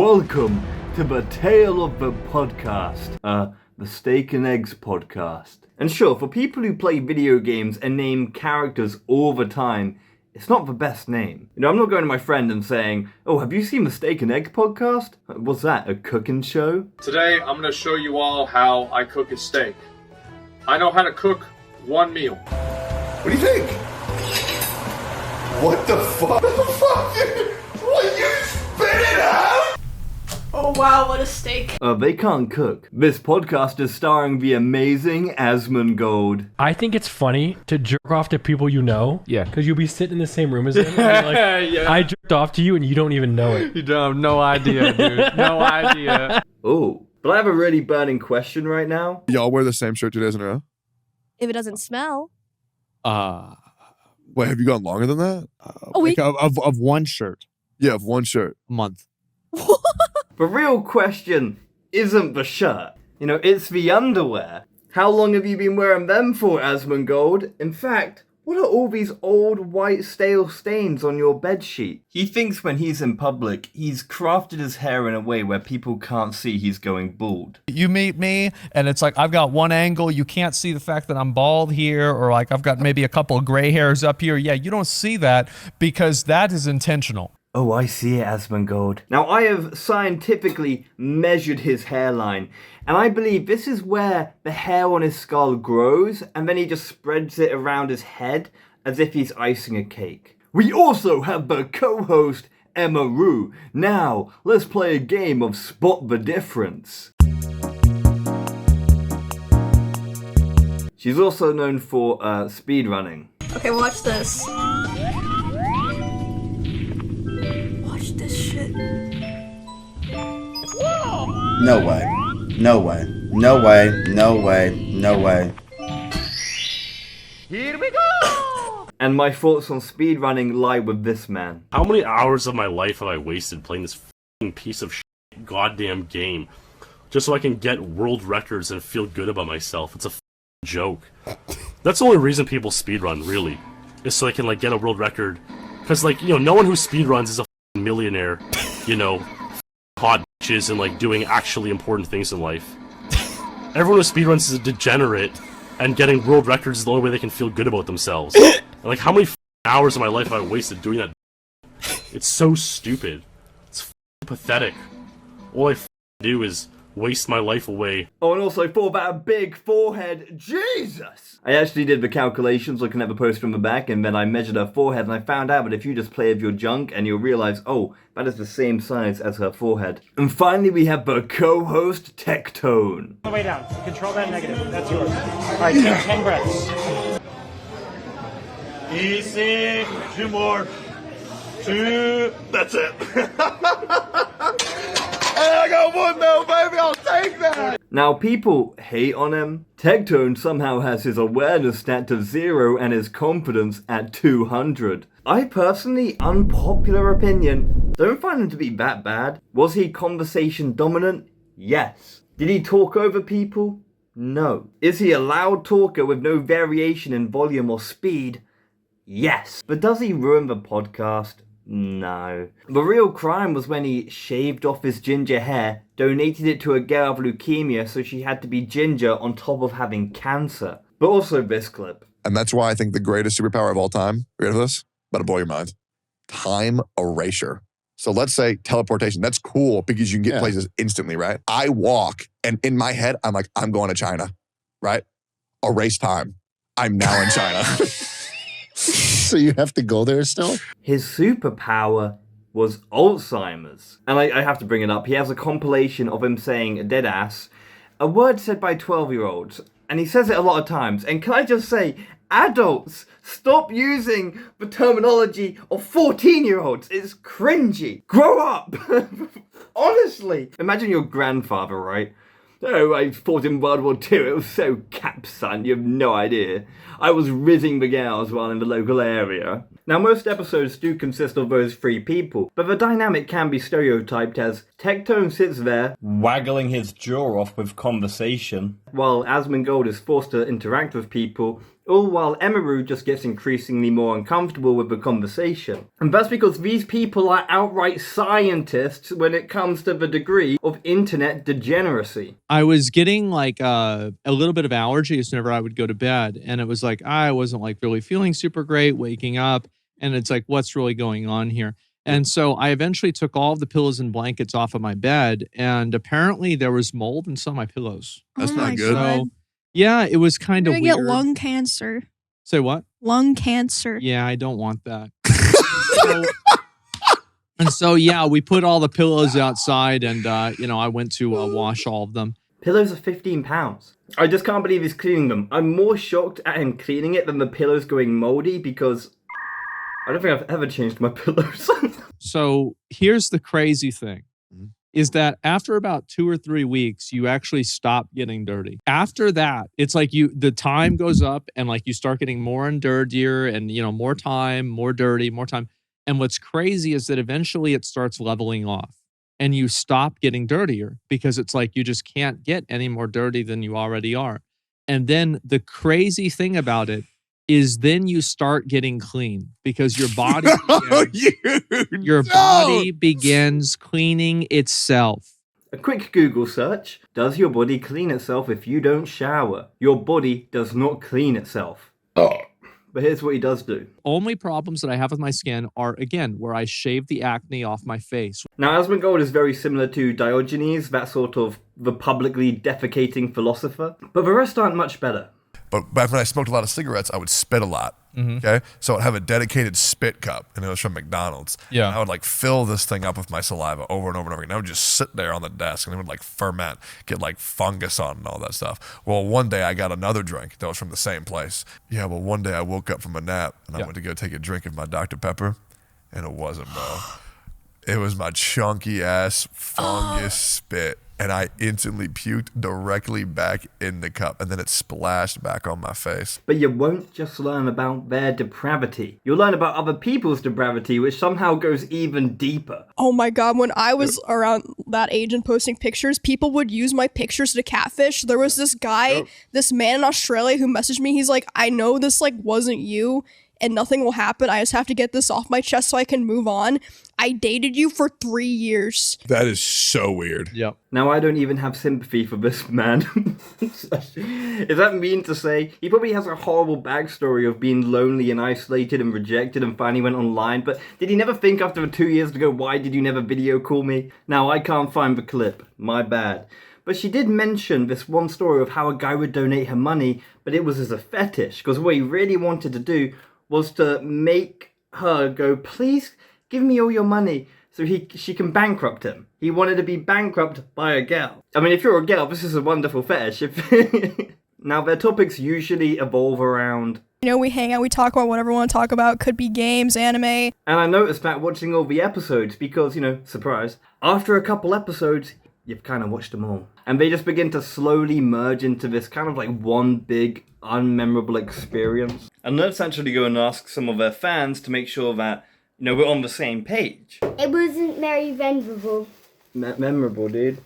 welcome to the Tale of the Podcast, the Steak and Eggs podcast. And sure, for people who play video games and name characters all the time, it's not the best name. You know, I'm not going to my friend and saying, oh, have you seen the Steak and Eggs podcast? What's that, a cooking show? Today, I'm going to show you all how I cook a steak. I know how to cook one meal. What do you think? What the fuck? What the fuck? Will you spit it out? Oh wow, what a steak. They can't cook. This podcast is starring the amazing Asmongold. I think it's funny to jerk off to people you know. Yeah. Because you'll be sitting in the same room as them. And you're like, Yeah. I jerked off to you and you don't even know it. You don't have no idea, dude. No idea. Oh, but I have a really burning question right now. Y'all wear the same shirt 2 days in a row? If it doesn't smell. Wait, have you gone longer than that? A week? Of one shirt Yeah, of one shirt. a month. The real question isn't the shirt. You know, it's the underwear. How long have you been wearing them for, Asmongold? In fact, what are all these old white stale stains on your bedsheet? He thinks when he's in public, he's crafted his hair in a way where people can't see he's going bald. You meet me and it's like I've got one angle, you can't see the fact that I'm bald here, or like I've got maybe a couple of gray hairs up here. Yeah, you don't see that because that is intentional. Oh, I see it, Asmongold. Now, I have scientifically measured his hairline, and I believe this is where the hair on his skull grows, and then he just spreads it around his head as if he's icing a cake. We also have the co-host, Emiru. Now, let's play a game of Spot the Difference. She's also known for speedrunning. Okay, watch this. Watch this shit. No way. No way. No way. No way. No way. And my thoughts on speedrunning lie with this man. How many hours of my life have I wasted playing this f***ing piece of shit goddamn game just so I can get world records and feel good about myself? It's a f***ing joke. That's the only reason people speedrun, really, is so they can, like, get a world record. Because, like, you know, no one who speedruns is a f***ing millionaire, you know, hot bitches and, like, doing actually important things in life. Everyone who speedruns is a degenerate, and getting world records is the only way they can feel good about themselves. And, like, how many f***ing hours of my life have I wasted doing that? It's so stupid. It's f***ing pathetic. All I f***ing do is waste my life away. Oh, and also for that big forehead, Jesus! I actually did the calculations looking at the poster from the back, and then I measured her forehead, and I found out that if you just play with your junk, and you'll realize, oh, that is the same size as her forehead. And finally, we have the co-host, Tectone. Way down. Control that negative. That's yours. All right, take 10 breaths. Easy. 2 more. 2. That's it. Hey, I got 1 mil, baby. I'll take that. Now, people hate on him. Tectone somehow has his awareness stat to 0 and his confidence at 200. I personally, unpopular opinion, don't find him to be that bad. Was he conversation dominant? Yes. Did he talk over people? No. Is he a loud talker with no variation in volume or speed? Yes. But does he ruin the podcast? No. The real crime was when he shaved off his ginger hair, donated it to a girl with leukemia so she had to be ginger on top of having cancer. But also this clip. And that's why I think the greatest superpower of all time, ready for this? About to blow your mind. Time erasure. So let's say teleportation. That's cool because you can get places instantly, right? I walk and in my head, I'm like, I'm going to China, right? Erase time. I'm now in China. So you have to go there still? His superpower was Alzheimer's. And I have to bring it up. He has a compilation of him saying deadass, a word said by 12-year-olds. And he says it a lot of times. And can I just say, adults, stop using the terminology of 14-year-olds. It's cringy. Grow up. Honestly. Imagine your grandfather, right? Oh, I fought in World War II. It was so cap, son. You have no idea. I was rizzing the girls while in the local area. Now, most episodes do consist of those three people, but the dynamic can be stereotyped as Tectone sits there, waggling his jaw off with conversation, while Asmongold is forced to interact with people, all while Emiru just gets increasingly more uncomfortable with the conversation. And that's because these people are outright scientists when it comes to the degree of internet degeneracy. I was getting like a little bit of allergies whenever I would go to bed, and it was like I wasn't like really feeling super great waking up, and it's like, what's really going on here? And so I eventually took all of the pillows and blankets off of my bed, and apparently there was mold in some of my pillows. That's Oh my not good. God. So yeah, it was kind You're of gonna weird. get lung cancer. Say what? Lung cancer. Yeah, I don't want that. And so, yeah, we put all the pillows outside, and I went to wash all of them. Pillows are £15. I just can't believe he's cleaning them. I'm more shocked at him cleaning it than the pillows going moldy because I don't think I've ever changed my pillows. So here's the crazy thing. Is that after about 2 or 3 weeks, you actually stop getting dirty. After that, it's like the time goes up and like you start getting more and dirtier and, more time, more dirty, more time. And what's crazy is that eventually it starts leveling off and you stop getting dirtier because it's like you just can't get any more dirty than you already are. And then the crazy thing about it is then you start getting clean because your body body begins cleaning itself. A quick Google search. Does your body clean itself if you don't shower? Your body does not clean itself. But here's what he does do. Only problems that I have with my skin are, again, where I shave the acne off my face. Now, Asmongold is very similar to Diogenes, that sort of the publicly defecating philosopher. But the rest aren't much better. But back when I smoked a lot of cigarettes, I would spit a lot. Okay, so I'd have a dedicated spit cup, and it was from McDonald's. Yeah. And I would like fill this thing up with my saliva over and over and over again. I would just sit there on the desk, and it would like ferment, get like fungus on and all that stuff. Well, one day I got another drink that was from the same place. Yeah, well, one day I woke up from a nap, and I went to go take a drink of my Dr. Pepper, and it wasn't, bro. It was my chunky ass fungus spit. And I instantly puked directly back in the cup, and then it splashed back on my face. But you won't just learn about their depravity. You'll learn about other people's depravity, which somehow goes even deeper. Oh my God, when I was around that age and posting pictures, people would use my pictures to catfish. There was this guy, this man in Australia who messaged me. He's like, I know this like wasn't you and nothing will happen. I just have to get this off my chest so I can move on. I dated you for 3 years. That is so weird. Yep. Now I don't even have sympathy for this man. Is that mean to say? He probably has a horrible backstory of being lonely and isolated and rejected and finally went online, but did he never think after 2 years to go, why did you never video call me? Now I can't find the clip. My bad. But she did mention this one story of how a guy would donate her money, but it was as a fetish, because what he really wanted to do was to make her go, please give me all your money so she can bankrupt him. He wanted to be bankrupt by a girl. I mean, if you're a girl, this is a wonderful fetish. Now, their topics usually evolve around... We hang out, we talk about whatever we want to talk about. Could be games, anime. And I noticed that watching all the episodes, because, surprise, after a couple episodes, you've kind of watched them all. And they just begin to slowly merge into this kind of like one big, unmemorable experience. And let's actually go and ask some of their fans to make sure that, we're on the same page. It wasn't very memorable. Memorable, dude.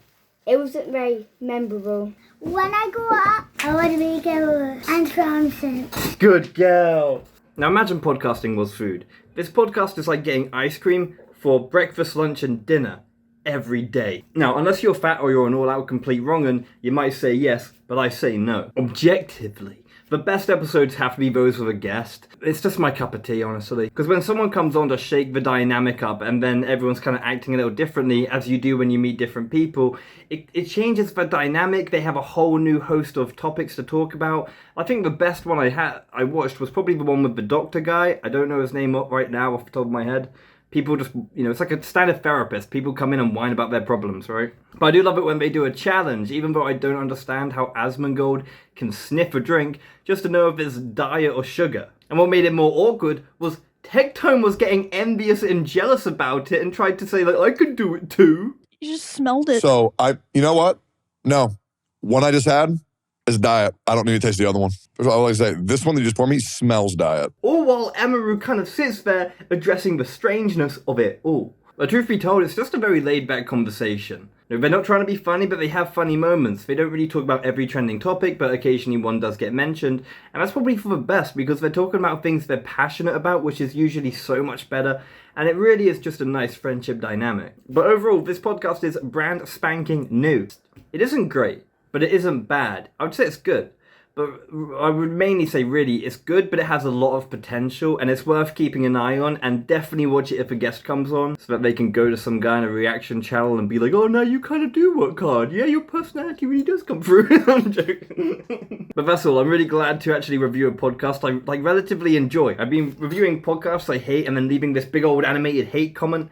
It wasn't very memorable. When I grow up, I want to be a girl and accountant. Good girl. Now imagine podcasting was food. This podcast is like getting ice cream for breakfast, lunch, and dinner every day. Now, unless you're fat or you're an all-out complete wrong'un, you might say yes, but I say no. Objectively, the best episodes have to be those with a guest. It's just my cup of tea, honestly. Because when someone comes on to shake the dynamic up and then everyone's kind of acting a little differently, as you do when you meet different people, it changes the dynamic. They have a whole new host of topics to talk about. I think the best one I watched was probably the one with the doctor guy. I don't know his name up right now off the top of my head. People just, it's like a standard therapist. People come in and whine about their problems, right? But I do love it when they do a challenge, even though I don't understand how Asmongold can sniff a drink just to know if it's diet or sugar. And what made it more awkward was Tectone was getting envious and jealous about it and tried to say, like, I could do it too. You just smelled it. So you know what? No. One I just had It's diet. I don't need to taste the other one. That's what I always say. This one that you just poured me smells diet. All while Emiru kind of sits there addressing the strangeness of it all. But truth be told, it's just a very laid-back conversation. They're not trying to be funny, but they have funny moments. They don't really talk about every trending topic, but occasionally one does get mentioned. And that's probably for the best, because they're talking about things they're passionate about, which is usually so much better. And it really is just a nice friendship dynamic. But overall, this podcast is brand spanking new. It isn't great, but it isn't bad. I would say it's good. But I would mainly say really it's good, but it has a lot of potential and it's worth keeping an eye on, and definitely watch it if a guest comes on so that they can go to some guy in a reaction channel and be like, oh no, you kind of do work hard. Yeah, your personality really does come through. I'm joking. But that's all. I'm really glad to actually review a podcast I relatively enjoy. I've been reviewing podcasts I hate and then leaving this big old animated hate comment.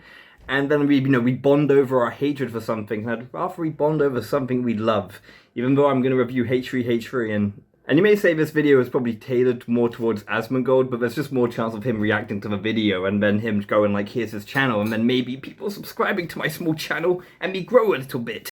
And then we bond over our hatred for something. And I'd rather we bond over something we love. Even though I'm going to review H3 and you may say this video is probably tailored more towards Asmongold, but there's just more chance of him reacting to the video and then him going like, here's his channel, and then maybe people subscribing to my small channel and me grow a little bit.